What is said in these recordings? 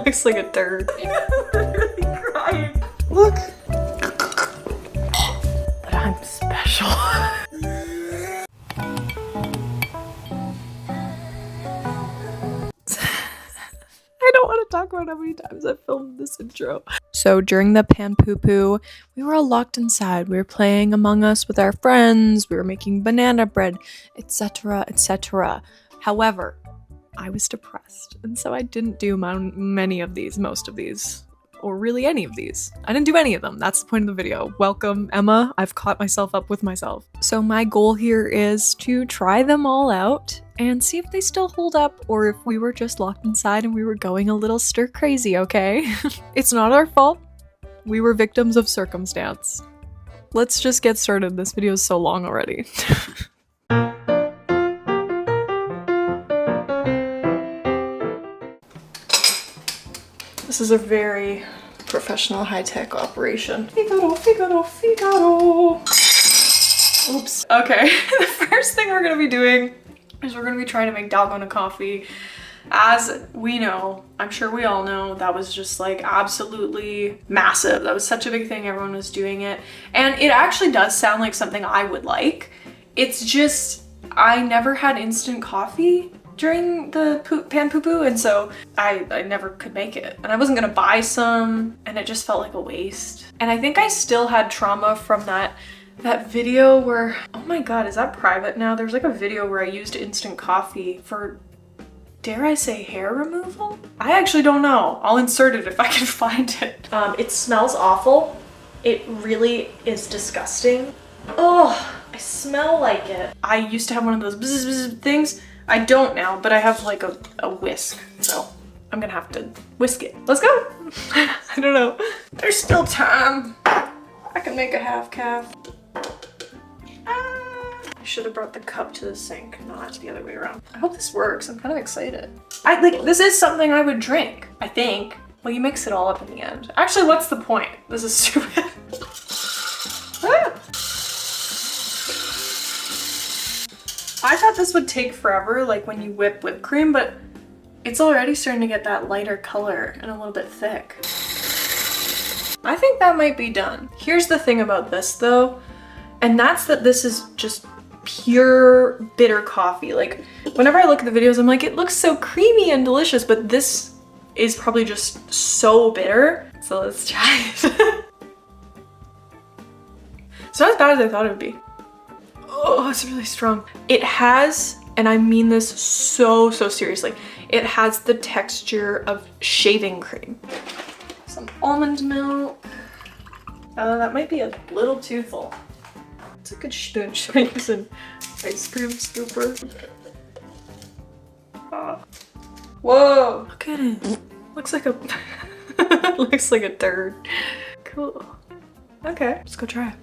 Looks like a turd. Really crying. Look. But I'm special. I don't want to talk about how many times I've filmed this intro. So during the pan poo poo, we were all locked inside. We were playing Among Us with our friends. We were making banana bread, etc., etc. However, I was depressed, and so I didn't do most of these, or really any of these. I didn't do any of them. That's the point of the video. Welcome, Emma. I've caught myself up with myself. So my goal here is to try them all out and see if they still hold up, or if we were just locked inside and we were going a little stir crazy, okay? It's not our fault. We were victims of circumstance. Let's just get started. This video is so long already. This is a very professional, high-tech operation. Figaro, Figaro, Figaro. Oops. Okay, the first thing we're gonna be doing is we're gonna be trying to make dalgona coffee. As we know, I'm sure we all know, that was just like absolutely massive. That was such a big thing, everyone was doing it. And it actually does sound like something I would like. It's just, I never had instant coffee during the pan poo poo, and so I never could make it. And I wasn't gonna buy some, and it just felt like a waste. And I think I still had trauma from that video where, oh my god, is that private now? There's like a video where I used instant coffee for, dare I say, hair removal? I actually don't know. I'll insert it if I can find it. It smells awful. It really is disgusting. Oh, I smell like it. I used to have one of those bzz bzz things. I don't now, but I have like a whisk, so I'm gonna have to whisk it. Let's go. I don't know. There's still time. I can make a half calf. I should have brought the cup to the sink, not the other way around. I hope this works. I'm kind of excited. This is something I would drink, I think. Well, you mix it all up in the end. Actually, what's the point? This is stupid. Ah. I thought this would take forever, like when you whip whipped cream, but it's already starting to get that lighter color and a little bit thick. I think that might be done. Here's the thing about this though, and that's that this is just pure bitter coffee. Like whenever I look at the videos, I'm like, it looks so creamy and delicious, but this is probably just so bitter. So let's try it. It's not as bad as I thought it would be. Oh, it's really strong. It has, and I mean this so seriously, it has the texture of shaving cream. Some almond milk. That might be a little too full. It's a good should I use an ice cream scooper? Whoa, look at it. Looks like a looks like a turd. Cool. Okay, let's go try it.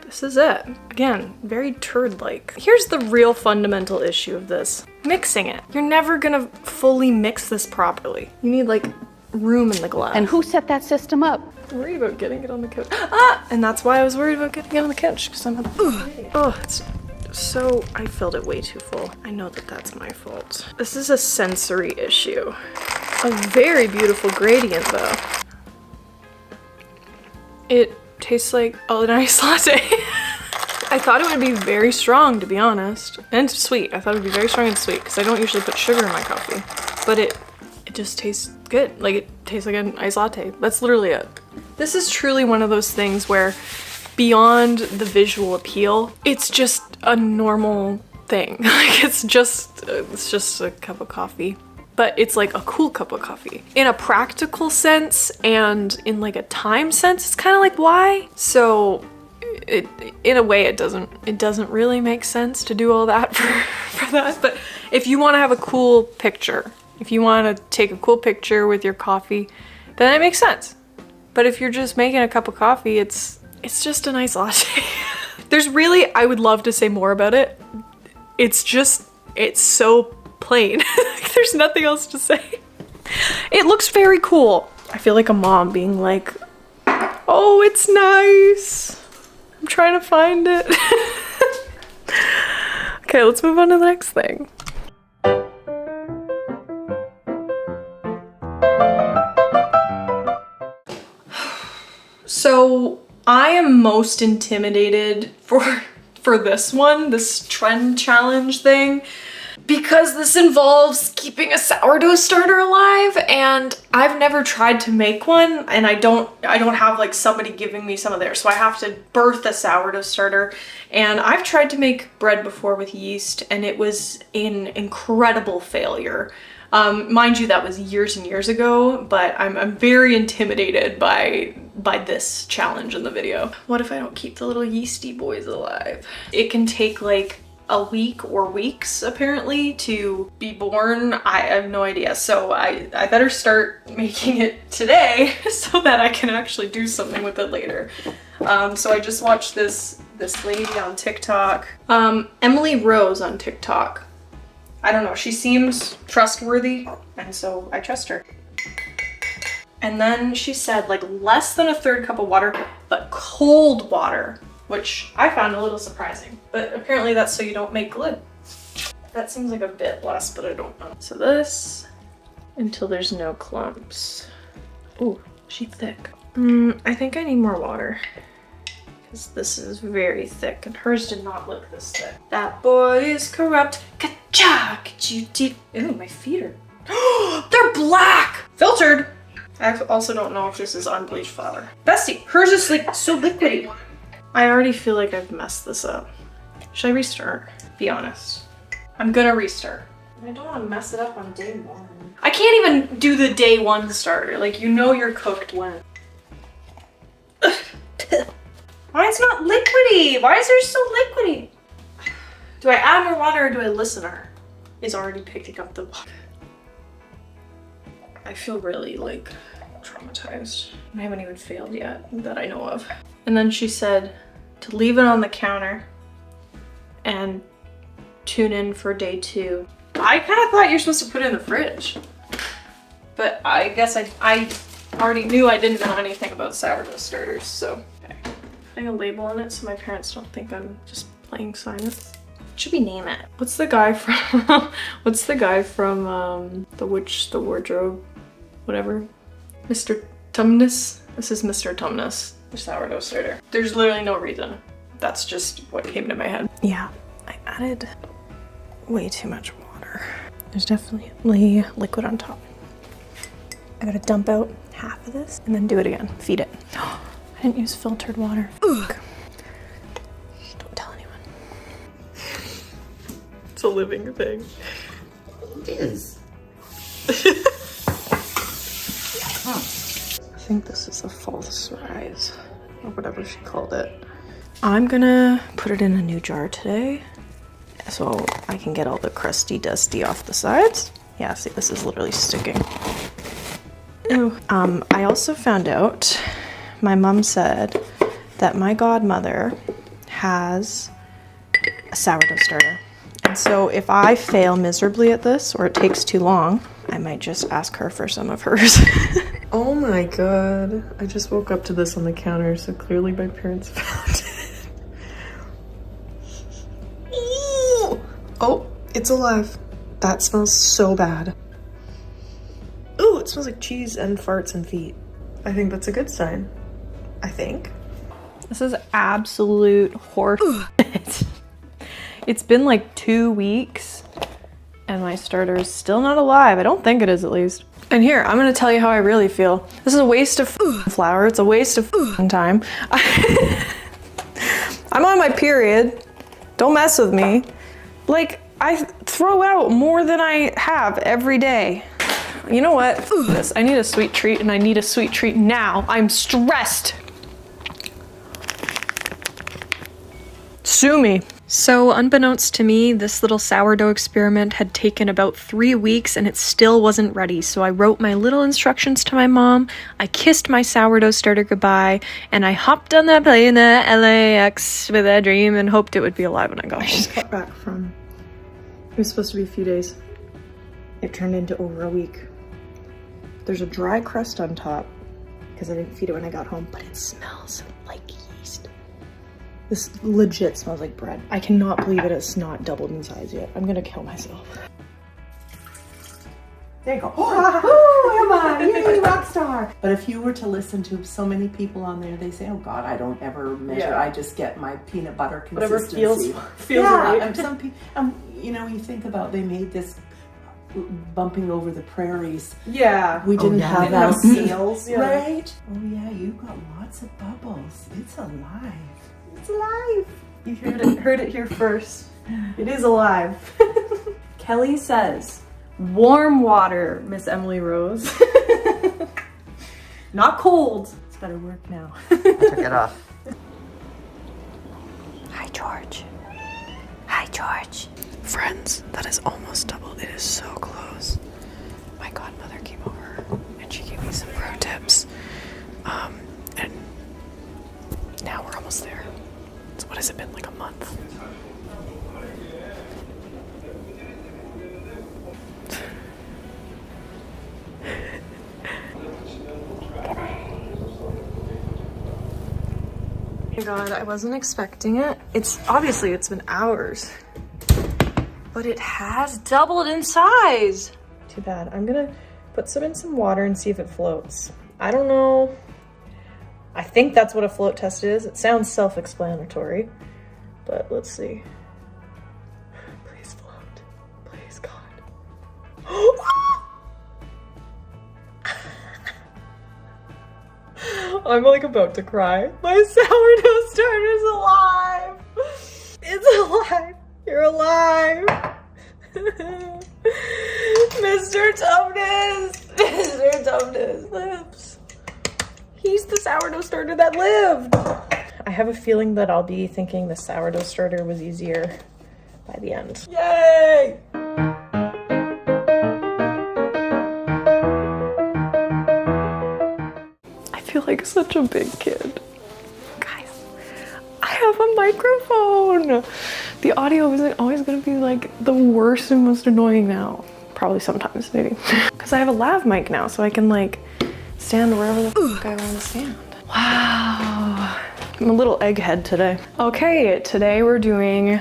This is it. Again, very turd-like. Here's the real fundamental issue of this. Mixing it. You're never gonna fully mix this properly. You need like room in the glass. And who set that system up? I'm worried about getting it on the couch. Ah! And that's why I was worried about getting it on the couch, because I'm it's so, I filled it way too full. I know that that's my fault. This is a sensory issue. A very beautiful gradient though. It tastes like an iced latte. I thought it would be very strong, to be honest, and sweet. I thought it would be very strong and sweet because I don't usually put sugar in my coffee, but it just tastes good. Like it tastes like an iced latte. That's literally it. This is truly one of those things where beyond the visual appeal, it's just a normal thing. Like it's just a cup of coffee. But it's like a cool cup of coffee. In a practical sense and in like a time sense, it's kind of like why? So in a way it doesn't really make sense to do all that for that. But if you want to have a cool picture, if you want to take a cool picture with your coffee, then it makes sense. But if you're just making a cup of coffee, it's just a nice latte. There's really, I would love to say more about it. It's so plain. There's nothing else to say. It looks very cool. I feel like a mom being like, oh, it's nice. I'm trying to find it. Okay, let's move on to the next thing. So I am most intimidated for this one, this trend challenge thing, because this involves keeping a sourdough starter alive, and I've never tried to make one, and I don't have like somebody giving me some of theirs, so I have to birth a sourdough starter. And I've tried to make bread before with yeast, and it was an incredible failure. Mind you, that was years and years ago, but I'm very intimidated by this challenge in the video. What if I don't keep the little yeasty boys alive? It can take like a week or weeks apparently to be born. I have no idea. So I better start making it today so that I can actually do something with it later. So I just watched this lady on TikTok, Emily Rose on TikTok. I don't know, she seems trustworthy, and so I trust her. And then she said like less than a third cup of water, but cold water, which I found a little surprising, but apparently that's so you don't make glue. That seems like a bit less, but I don't know. So this, until there's no clumps. Ooh, she's thick. I think I need more water, because this is very thick, and hers did not look this thick. That boy is corrupt. Ka-cha! Ooh, my feet are... They're black! Filtered! I also don't know if this is unbleached flour. Bestie, hers is like so liquidy. I already feel like I've messed this up. Should I restart? Be honest. I'm gonna restart. I don't want to mess it up on day one. I can't even do the day one starter. Like, you know you're cooked when. Why is it not liquidy? Why is there so liquidy? Do I add more water or do I listen to her? Is already picking up the water. I feel really like traumatized. I haven't even failed yet that I know of. And then she said to leave it on the counter and tune in for day 2. I kind of thought you're supposed to put it in the fridge, but I guess I already knew I didn't know anything about sourdough starters, so. Okay. Putting a label on it so my parents don't think I'm just playing science. What should we name it? What's the guy from, what's the guy from The Witch, the Wardrobe, whatever? Mr. Tumnus? This is Mr. Tumnus, the sourdough starter. There's literally no reason. That's just what came to my head. Yeah, I added way too much water. There's definitely liquid on top. I gotta dump out half of this and then do it again. Feed it. I didn't use filtered water. Ugh. Don't tell anyone. It's a living thing. It is. I think this is a false rise, or whatever she called it. I'm gonna put it in a new jar today, so I can get all the crusty dusty off the sides. Yeah, see, this is literally sticking. Ew. I also found out, my mom said that my godmother has a sourdough starter. And so if I fail miserably at this, or it takes too long, I might just ask her for some of hers. Oh my god. I just woke up to this on the counter, so clearly my parents found it. Ooh. Oh, it's alive. That smells so bad. Ooh, it smells like cheese and farts and feet. I think that's a good sign. I think. This is absolute horse. It's been like 2 weeks and my starter is still not alive. I don't think it is, at least. And here, I'm gonna tell you how I really feel. This is a waste of flour. It's a waste of time. I'm on my period. Don't mess with me. Like, I throw out more than I have every day. You know what? This. I need a sweet treat, and I need a sweet treat now. I'm stressed. Sue me. So unbeknownst to me, this little sourdough experiment had taken about 3 weeks and it still wasn't ready. So I wrote my little instructions to my mom, I kissed my sourdough starter goodbye, and I hopped on that plane at LAX with a dream and hoped it would be alive when I got home. I just got back from, it was supposed to be a few days. It turned into over a week. There's a dry crust on top because I didn't feed it when I got home, but it smells like yeast. This legit smells like bread. I cannot believe it, it's not doubled in size yet. I'm gonna kill myself. There you go. Oh, I have Mama, yay, rock star. But if you were to listen to so many people on there, they say, oh God, I don't ever measure. Yeah. I just get my peanut butter Whatever consistency. feels yeah, right. and some people, you know, you think about they made this bumping over the prairies. Yeah. We didn't have Didn't have that. seals. Yeah. Right? Oh yeah, you got lots of bubbles. It's alive. It's alive. You heard it here first. It is alive. Kelly says, warm water, Miss Emily Rose. Not cold. It's better work now. I took it off. Hi, George. Hi, George. Friends, that is almost double. It is so close. My godmother came over and she gave me some pro tips. And now we're almost there. So what has it been, like a month? Oh my god, I wasn't expecting it. It's been hours, but it has doubled in size. Too bad. I'm gonna put some in some water and see if it floats. I don't know. I think that's what a float test is. It sounds self-explanatory, but let's see. Please float. Please, God. I'm like about to cry. My sourdough starter's alive. It's alive. You're alive. Mr. Tumnus. Mr. Tumnus lives. He's the sourdough starter that lived. I have a feeling that I'll be thinking the sourdough starter was easier by the end. Yay! I feel like such a big kid. Guys, I have a microphone. The audio isn't always gonna be like the worst and most annoying now. Probably sometimes, maybe. Because I have a lav mic now, so I can like stand wherever the fuck I want to stand. Wow. I'm a little egghead today. Okay, today we're doing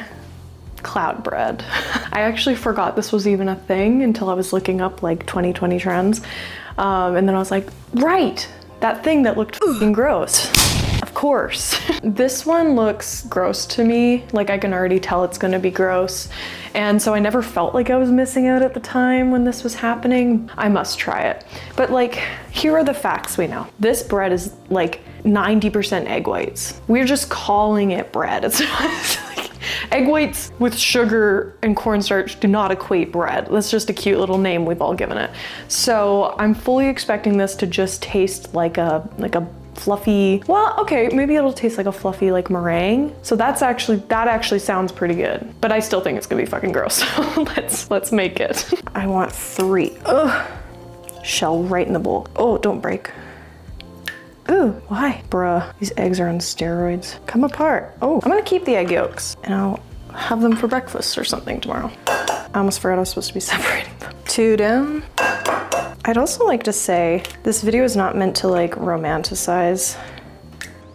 cloud bread. I actually forgot this was even a thing until I was looking up like 2020 trends. And then I was like, right, that thing that looked fucking gross. Of course. This one looks gross to me. Like I can already tell it's gonna be gross. And so I never felt like I was missing out at the time when this was happening. I must try it. But like, here are the facts we know. This bread is like 90% egg whites. We're just calling it bread. It's like, egg whites with sugar and cornstarch do not equate bread. That's just a cute little name we've all given it. So I'm fully expecting this to just taste like a fluffy, well, okay, maybe it'll taste like a fluffy like meringue. So that actually sounds pretty good, but I still think it's gonna be fucking gross. So let's make it. I want 3. Ugh. Shell right in the bowl. Oh, don't break. Ooh, why? Bruh, these eggs are on steroids. Come apart. Oh, I'm gonna keep the egg yolks and I'll have them for breakfast or something tomorrow. I almost forgot I was supposed to be separating them. 2 down. I'd also like to say this video is not meant to like romanticize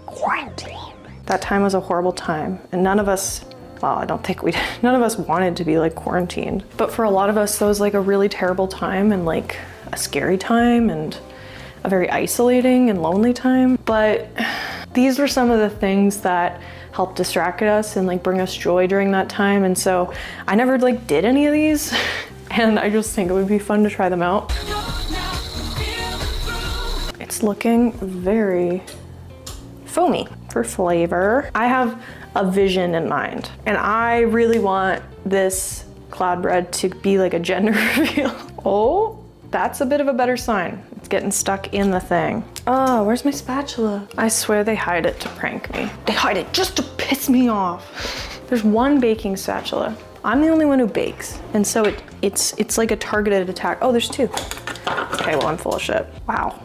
quarantine. That time was a horrible time and none of us, well, I don't think none of us wanted to be like quarantined. But for a lot of us, that was like a really terrible time and like a scary time and a very isolating and lonely time. But these were some of the things that helped distract us and like bring us joy during that time. And so I never like did any of these. And I just think it would be fun to try them out. It's looking very foamy for flavor. I have a vision in mind and I really want this cloud bread to be like a gender reveal. Oh, that's a bit of a better sign. It's getting stuck in the thing. Oh, where's my spatula? I swear they hide it to prank me. They hide it just to piss me off. There's one baking spatula. I'm the only one who bakes. And so it's like a targeted attack. Oh, there's 2. Okay, well, I'm full of shit. Wow.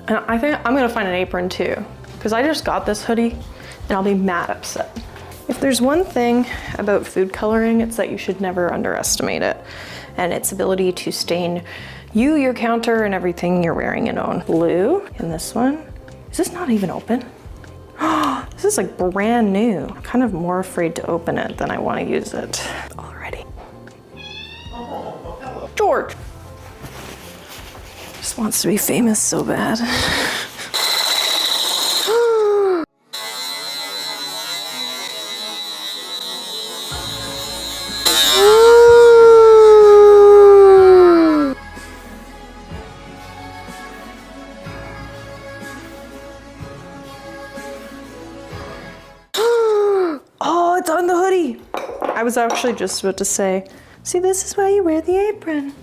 And I think I'm gonna find an apron too, because I just got this hoodie and I'll be mad upset. If there's one thing about food coloring, it's that you should never underestimate it and its ability to stain you, your counter, and everything you're wearing and own. Blue in this one. Is this not even open? This is like brand new. I'm kind of more afraid to open it than I want to use it already. George. Just wants to be famous so bad. Oh, it's on the hoodie. I was actually just about to say, see, this is why you wear the apron.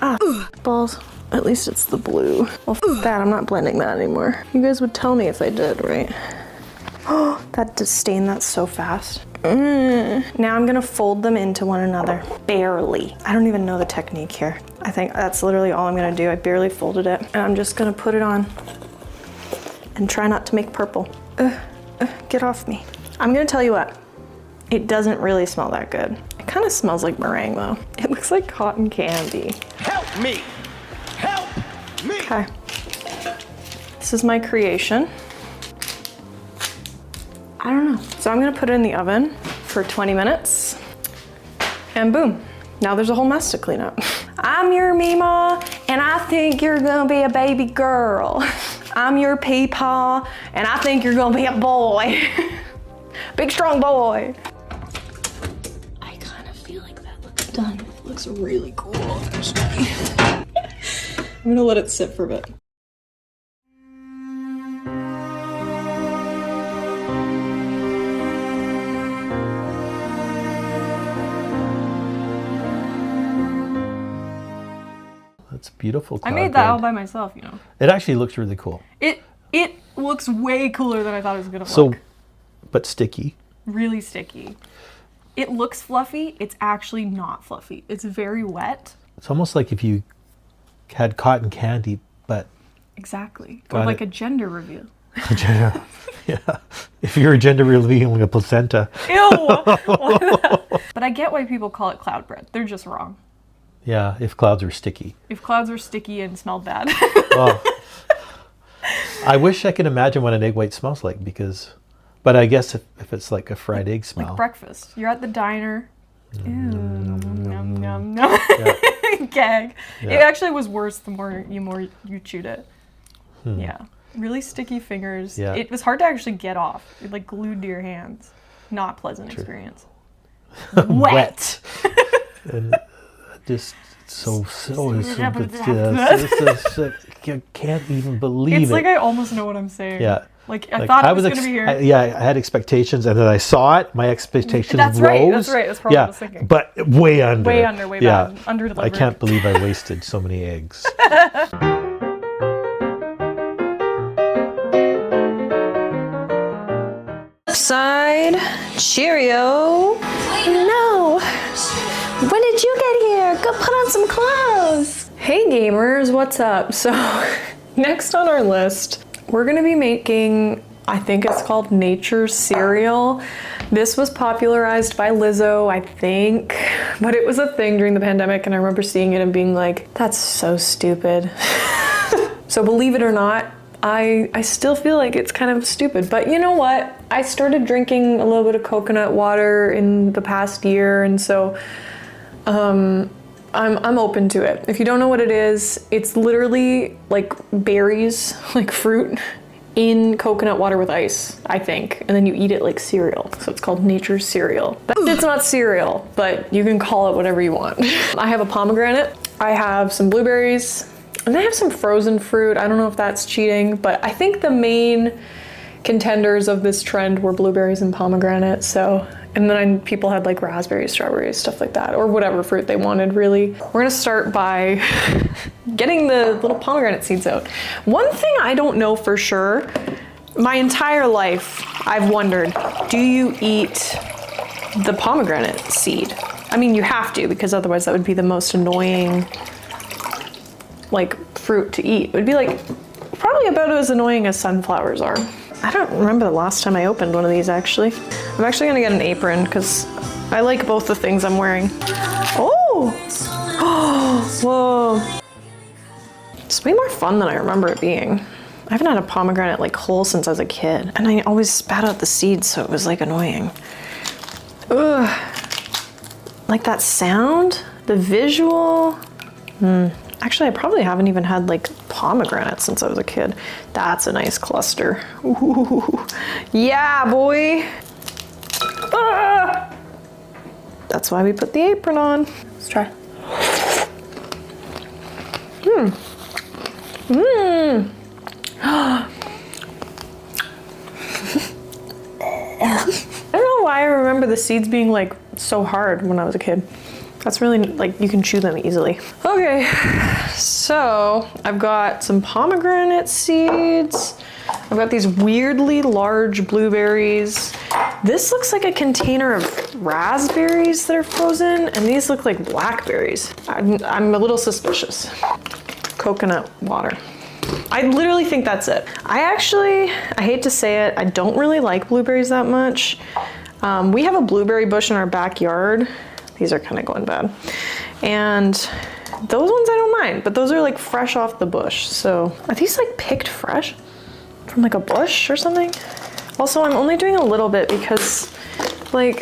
Ah, balls. At least it's the blue. Well, f that, I'm not blending that anymore. You guys would tell me if I did, right? Oh, that just stained that so fast. Now I'm gonna fold them into one another. Barely. I don't even know the technique here. I think that's literally all I'm gonna do. I barely folded it. And I'm just gonna put it on and try not to make purple. Get off me. I'm gonna tell you what, it doesn't really smell that good. It kind of smells like meringue though. It looks like cotton candy. Help me! Help me! Okay. This is my creation. I don't know. So I'm gonna put it in the oven for 20 minutes and boom. Now there's a whole mess to clean up. I'm your Mima and I think you're gonna be a baby girl. I'm your peepaw and I think you're gonna be a boy. Big strong boy. I kind of feel like that looks done. It looks really cool. I'm gonna let it sit for a bit. That's beautiful. I made that all by myself, you know. It actually looks really cool. It looks way cooler than I thought it was gonna look. So, but sticky. Really sticky. It looks fluffy. It's actually not fluffy. It's very wet. It's almost like if you had cotton candy, but Exactly. Got Or like it. a gender reveal. yeah, if you're a gender revealing a placenta. Ew! But I get why people call it cloud bread. They're just wrong. Yeah, if clouds are sticky. If clouds are sticky and smell bad. Oh. I wish I could imagine what an egg white smells like because, but I guess if it's like a fried egg smell. Like breakfast. You're at the diner. Ew. Nom, nom, nom. Gag. Yeah. It actually was worse the more you chewed it. Yeah. Really sticky fingers. Yeah. It was hard to actually get off. It like glued to your hands. Not pleasant experience. Wet. And just so you can't even believe It's it. like I almost know what I'm saying. Yeah. Like I thought it was going to be here. I had expectations, and then I saw it. My expectations That's rose. right. That's right. That's probably what I was thinking. But way under. Way under. Way bad. Under delivered. I can't believe I wasted so many eggs. Side Cheerio. No. When did you get here? Go put on some clothes. Hey gamers, what's up? So next on our list, we're gonna be making, I think it's called Nature's Cereal. This was popularized by Lizzo, I think, but it was a thing during the pandemic and I remember seeing it and being like, that's so stupid. So believe it or not, I still feel like it's kind of stupid, but you know what? I started drinking a little bit of coconut water in the past year, and so I'm open to it. If you don't know what it is, it's literally like berries, like fruit, in coconut water with ice, I think, and then you eat it like cereal. So it's called Nature's Cereal. It's not cereal, but you can call it whatever you want. I have a pomegranate, I have some blueberries, and I have some frozen fruit. I don't know if that's cheating, but I think the main contenders of this trend were blueberries and pomegranate. So, and then people had like raspberries, strawberries, stuff like that, or whatever fruit they wanted really. We're gonna start by getting the little pomegranate seeds out. One thing I don't know for sure, my entire life I've wondered, do you eat the pomegranate seed? I mean, you have to, because otherwise that would be the most annoying like fruit to eat. It would be like probably about as annoying as sunflowers are. I don't remember the last time I opened one of these actually. I'm actually gonna get an apron because I like both the things I'm wearing. Oh! Oh! Whoa. It's way more fun than I remember it being. I haven't had a pomegranate like whole since I was a kid, and I always spat out the seeds, so it was like annoying. Ugh. Like that sound, the visual. Actually, I probably haven't even had like pomegranate since I was a kid. That's a nice cluster. Ooh. Yeah, boy. Ah! That's why we put the apron on. Let's try. I don't know why I remember the seeds being like so hard when I was a kid. That's really, like, you can chew them easily. Okay, so I've got some pomegranate seeds. I've got these weirdly large blueberries. This looks like a container of raspberries that are frozen, and these look like blackberries. I'm a little suspicious. Coconut water. I literally think that's it. I hate to say it, I don't really like blueberries that much. We have a blueberry bush in our backyard. These are kind of going bad. And those ones I don't mind, but those are like fresh off the bush. So are these like picked fresh from like a bush or something? Also, I'm only doing a little bit because like,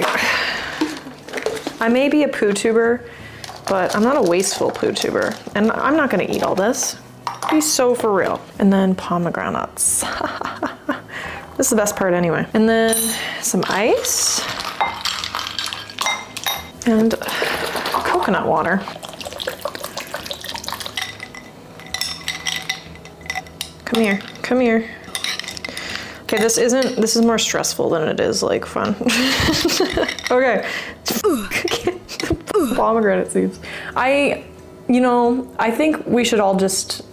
I may be a poo tuber, but I'm not a wasteful poo tuber. And I'm not gonna eat all this. Be so for real. And then pomegranates. This is the best part anyway. And then some ice. And coconut water. Come here, come here. Okay, this is more stressful than it is like fun. Okay. Pomegranate seeds. I think we should all just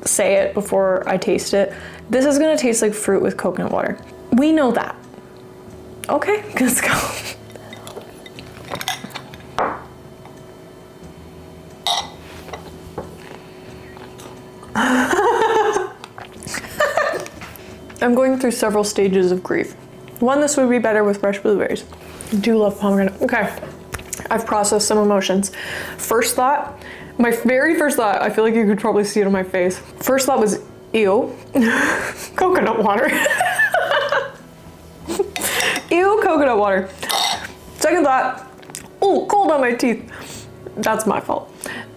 say it before I taste it. This is gonna taste like fruit with coconut water. We know that. Okay, let's go. I'm going through several stages of grief. One, this would be better with fresh blueberries. I do love pomegranate. Okay, I've processed some emotions. First thought, my very first thought, I feel like you could probably see it on my face. First thought was, ew, coconut water. Ew, coconut water. Second thought, ooh, cold on my teeth. That's my fault.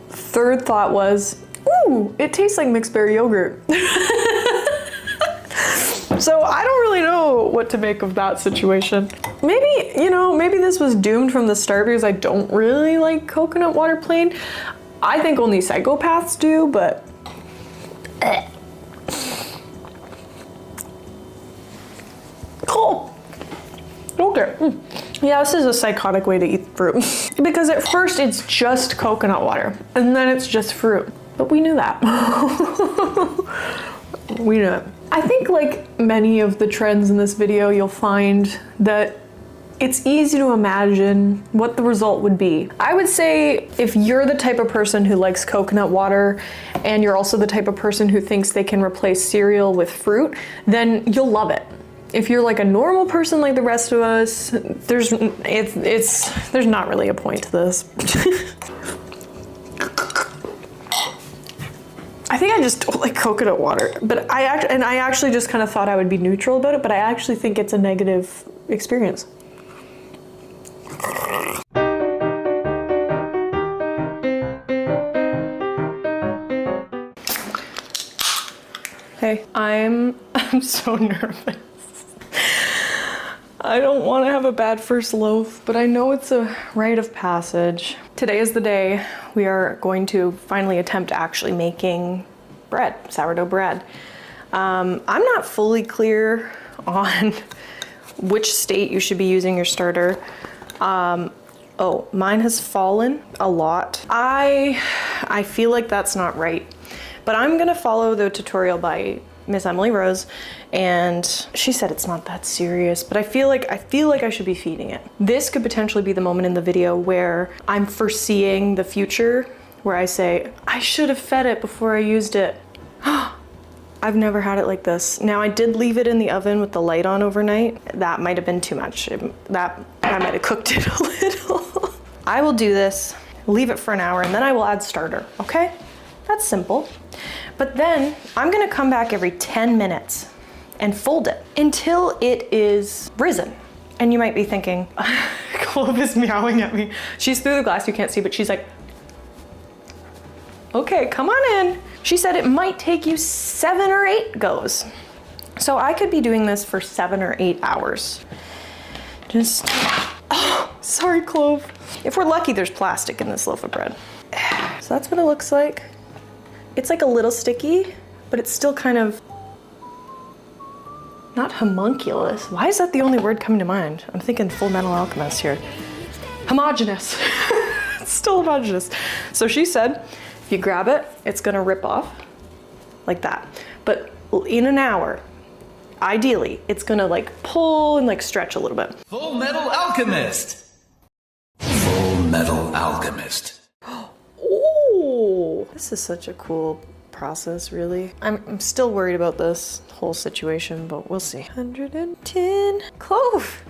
Third thought was, ooh, it tastes like mixed berry yogurt. So I don't really know what to make of that situation. Maybe this was doomed from the start because I don't really like coconut water plain. I think only psychopaths do, but cool. Okay. Yeah, this is a psychotic way to eat fruit. Because at first it's just coconut water and then it's just fruit. But we knew that. We knew it. I think like many of the trends in this video, you'll find that it's easy to imagine what the result would be. I would say if you're the type of person who likes coconut water and you're also the type of person who thinks they can replace cereal with fruit, then you'll love it. If you're like a normal person like the rest of us, there's not really a point to this. I think I just don't like coconut water, but I actually just kind of thought I would be neutral about it, but I actually think it's a negative experience. Hey, I'm so nervous. I don't want to have a bad first loaf, but I know it's a rite of passage. Today is the day we are going to finally attempt actually making bread, sourdough bread. I'm not fully clear on which state you should be using your starter. Oh, mine has fallen a lot. I feel like that's not right, but I'm gonna follow the tutorial by Miss Emily Rose, and she said it's not that serious, but I feel like I should be feeding it. This could potentially be the moment in the video where I'm foreseeing the future, where I say, I should have fed it before I used it. I've never had it like this. Now I did leave it in the oven with the light on overnight. That might have been too much. I might have cooked it a little. I will do this, leave it for an hour, and then I will add starter, okay? That's simple. But then I'm gonna come back every 10 minutes and fold it until it is risen. And you might be thinking, Clove is meowing at me. She's through the glass, you can't see, but she's like, Okay, come on in. She said it might take you 7 or 8 goes. So I could be doing this for 7 or 8 hours. Just, oh, sorry, Clove. If we're lucky, there's plastic in this loaf of bread. So that's what it looks like. It's like a little sticky, but it's still kind of, not homunculus. Why is that the only word coming to mind? I'm thinking Full Metal Alchemist here. Homogeneous. It's still homogeneous. So she said, if you grab it, it's gonna rip off like that. But in an hour, ideally, it's gonna like pull and like stretch a little bit. Full Metal Alchemist. Full Metal Alchemist. Oh, this is such a cool process, really. I'm still worried about this whole situation, but we'll see. 110. Clove,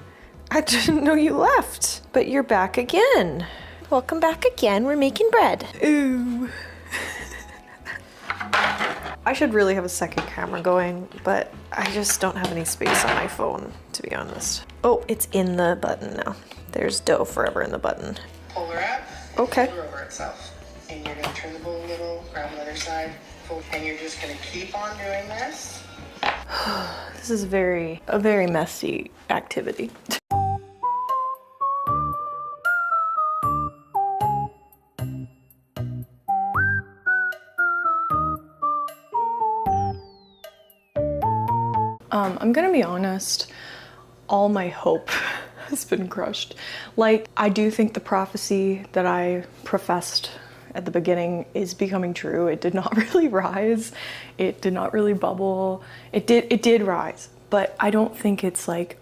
I didn't know you left, but you're back again. Welcome back again. We're making bread. Ooh. I should really have a second camera going, but I just don't have any space on my phone, to be honest. Oh, it's in the button now. There's dough forever in the button. Pull her up. Okay. Pull her over itself. And you're gonna turn the bowl a little, grab the other side, pull, and you're just gonna keep on doing this. This is a very messy activity. I'm gonna be honest, all my hope has been crushed. Like, I do think the prophecy that I professed at the beginning is becoming true. It did not really rise. It did not really bubble. It did rise, but I don't think it's like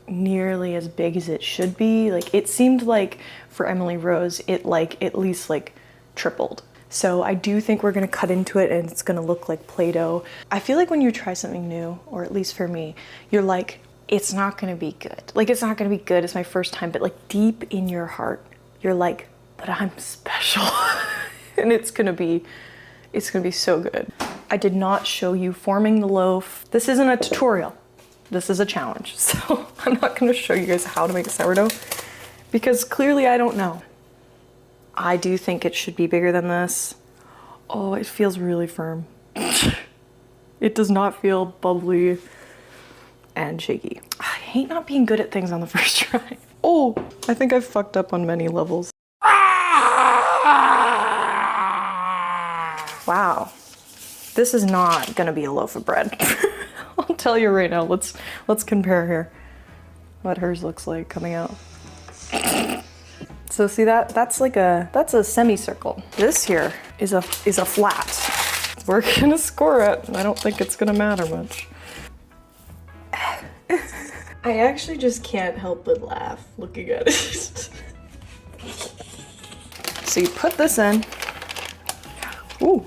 nearly as big as it should be. Like, it seemed like for Emily Rose, it like at least like tripled. So I do think we're gonna cut into it and it's gonna look like Play-Doh. I feel like when you try something new, or at least for me, you're like, it's not gonna be good. Like, it's not gonna be good, it's my first time, but like deep in your heart, you're like, but I'm special. And it's gonna be so good. I did not show you forming the loaf. This isn't a tutorial, this is a challenge. So I'm not gonna show you guys how to make a sourdough because clearly I don't know. I do think it should be bigger than this. Oh, it feels really firm. It does not feel bubbly and shaky. I hate not being good at things on the first try. Oh, I think I've fucked up on many levels. Wow. This is not gonna be a loaf of bread. I'll tell you right now. Let's compare here. What hers looks like coming out. So see that's a semicircle. This here is a flat. We're gonna score it. I don't think it's gonna matter much. I actually just can't help but laugh looking at it. So you put this in. Ooh.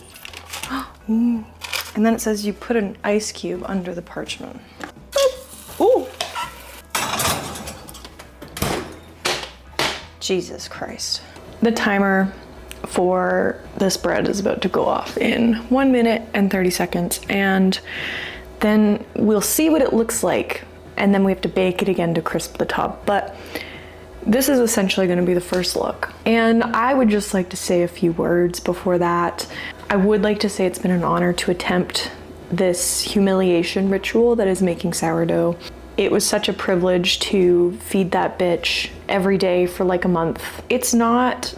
Ooh. And then it says you put an ice cube under the parchment. Ooh. Jesus Christ. The timer for this bread is about to go off in 1 minute and 30 seconds, and then we'll see what it looks like, and then we have to bake it again to crisp the top. But this is essentially going to be the first look. And I would just like to say a few words before that. I would like to say it's been an honor to attempt this humiliation ritual that is making sourdough. It was such a privilege to feed that bitch every day for like a month. It's not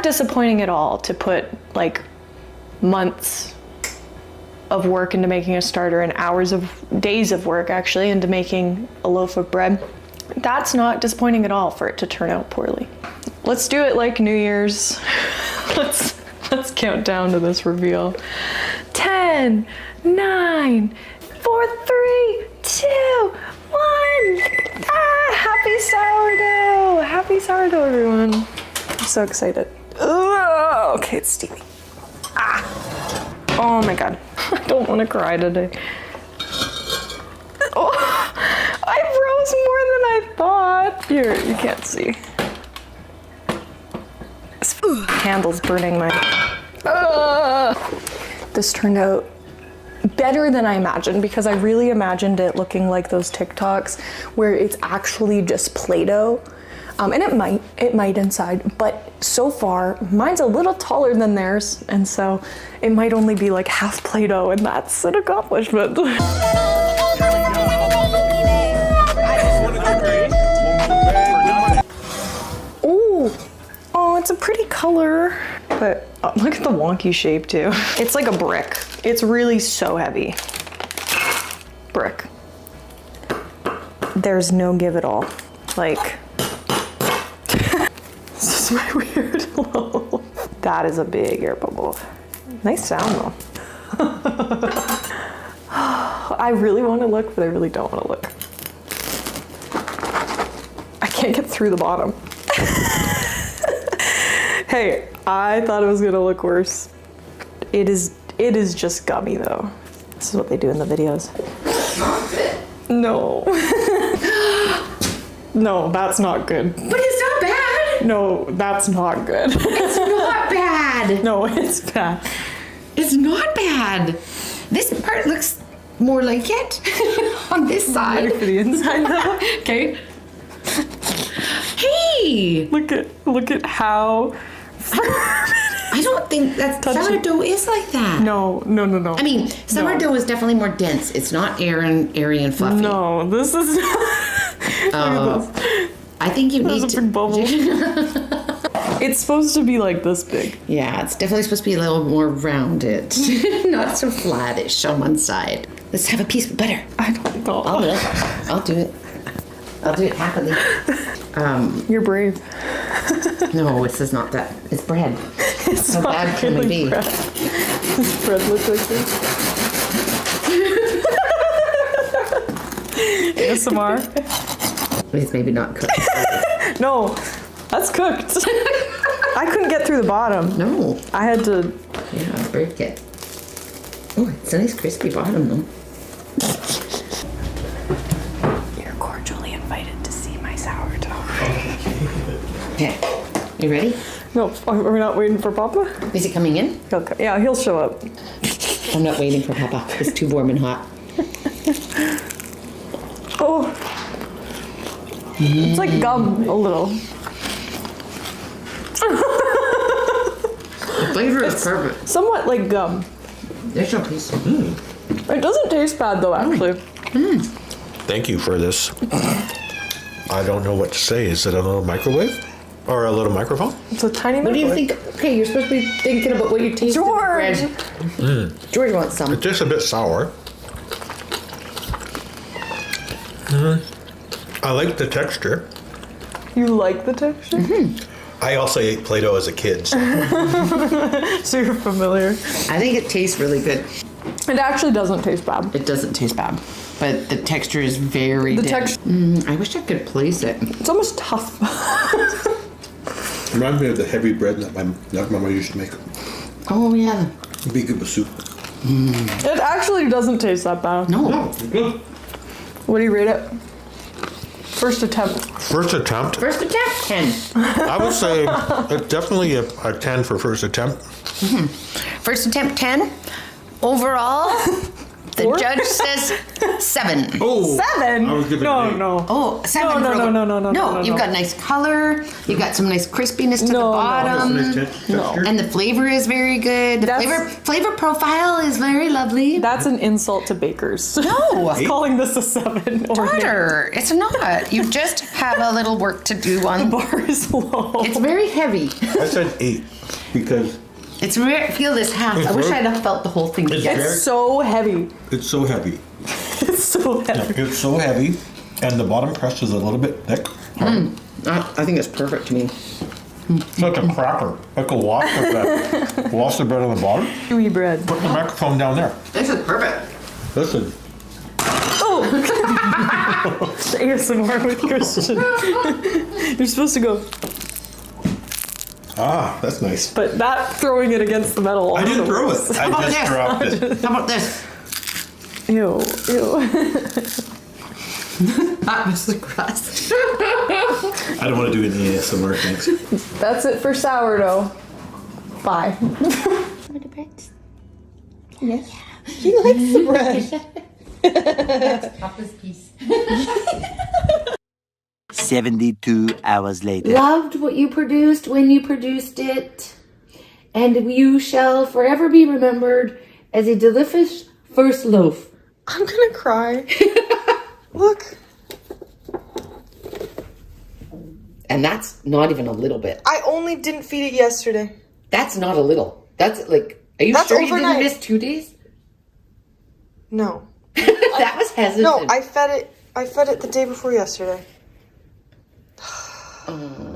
disappointing at all to put like months of work into making a starter and days of work actually into making a loaf of bread. That's not disappointing at all for it to turn out poorly. Let's do it like New Year's. Let's count down to this reveal. 10, 9, 4, 3, 2, 1. Ah, happy sourdough! Happy sourdough, everyone. I'm so excited. Ugh, okay, it's steamy. Ah. Oh my God. I don't want to cry today. Oh, I froze more than I thought. Here, you can't see. This candle's burning my... This turned out better than I imagined, because I really imagined it looking like those TikToks where it's actually just Play-Doh. And it might inside, but so far mine's a little taller than theirs, and so it might only be like half Play-Doh, and that's an accomplishment. Ooh, oh, it's a pretty color, but look at the wonky shape too. It's like a brick. It's really so heavy. Brick. There's no give at all. Like, this is my weird. That is a big air bubble. Nice sound though. I really want to look, but I really don't want to look. I can't get through the bottom. Hey, I thought it was gonna look worse. It is just gummy though. This is what they do in the videos. No. No, that's not good. But it's not bad. No, that's not good. It's not bad. No, it's bad. It's not bad. This part looks more like it on this side. For the inside though. Okay. Hey! Look at how I don't think that sourdough is like that. No. I mean, sourdough is definitely more dense. It's not airy and fluffy. No, this is I think you There's need a big bubble. It's supposed to be like this big. Yeah, it's definitely supposed to be a little more rounded. Not so flattish on one side. Let's have a piece of butter. I don't know. I'll do it. I'll do it happily. You're brave. No, this is not that. It's bread. It's How not bad can we really be? bread. Does bread look like this? ASMR. It's maybe not cooked. No, that's cooked. I couldn't get through the bottom. No. I had to. Yeah, break it. Oh, it's a nice crispy bottom though. You're cordially invited to see my sourdough. Okay, you ready? No, we're not waiting for Papa? Is it coming in? Yeah, he'll show up. I'm not waiting for Papa. It's too warm and hot. Oh. It's like gum, a little. The flavor is perfect. Somewhat like gum. There's no piece. It doesn't taste bad though, actually. Thank you for this. I don't know what to say. Is it a little microwave? Or a little microphone? It's a tiny What do you microwave. think? Okay, you're supposed to be thinking about what you taste. George! George wants some. It's just a bit sour. I like the texture. You like the texture? I also ate Play-Doh as a kid. So. So you're familiar. I think it tastes really good. It actually doesn't taste bad. It doesn't taste bad, but the texture is very The dense. I wish I could place it. It's almost tough. Reminds me of the heavy bread that my mama used to make. Oh yeah. It'd be good with soup. It actually doesn't taste that bad. No. Good. What do you rate it? First attempt. First attempt. First attempt, 10. I would say it's definitely a 10 for first attempt. First attempt, 10. Overall, the Four? judge says 7. Oh, 7? I was giving No, it 8. no. Oh, 7. No, no, No, you've got nice color. You've got some nice crispiness to the No, no. bottom. Nice texture. And the flavor is very good. The That's- flavor profile is very lovely. That's an insult to bakers. No. Calling this a 7 or an 8. Daughter, it's not. You just have a little work to do on. Bar is low. It's very heavy. I said 8 because It's rare. Feel this half. I wish I'd have felt the whole thing together. It's so heavy. it's so heavy. It's so heavy. It's so heavy, and the bottom crust is a little bit thick. I think it's perfect to me. It's like a cracker, like a wash of bread. Wash the bread on the bottom. Chewy bread. Put the microphone down there. This is perfect. Listen. Oh! ASMR with Christian. You're supposed to go, Ah, that's nice. but that throwing it against the metal. I didn't also throw works. it. I just dropped it. How about this? Ew, ew. That was the crust. I don't want to do any ASMR things. That's it for sourdough. Bye. Yes. He likes the bread. Papa's piece. 72 hours later. Loved what you produced when you produced it, and you shall forever be remembered as a delicious first loaf. I'm gonna cry. Look. And that's not even a little bit. I only didn't feed it yesterday. That's not a little. That's like, are you That's sure overnight. you didn't miss 2 days? No. That was hesitant. No, I fed it the day before yesterday. Oh.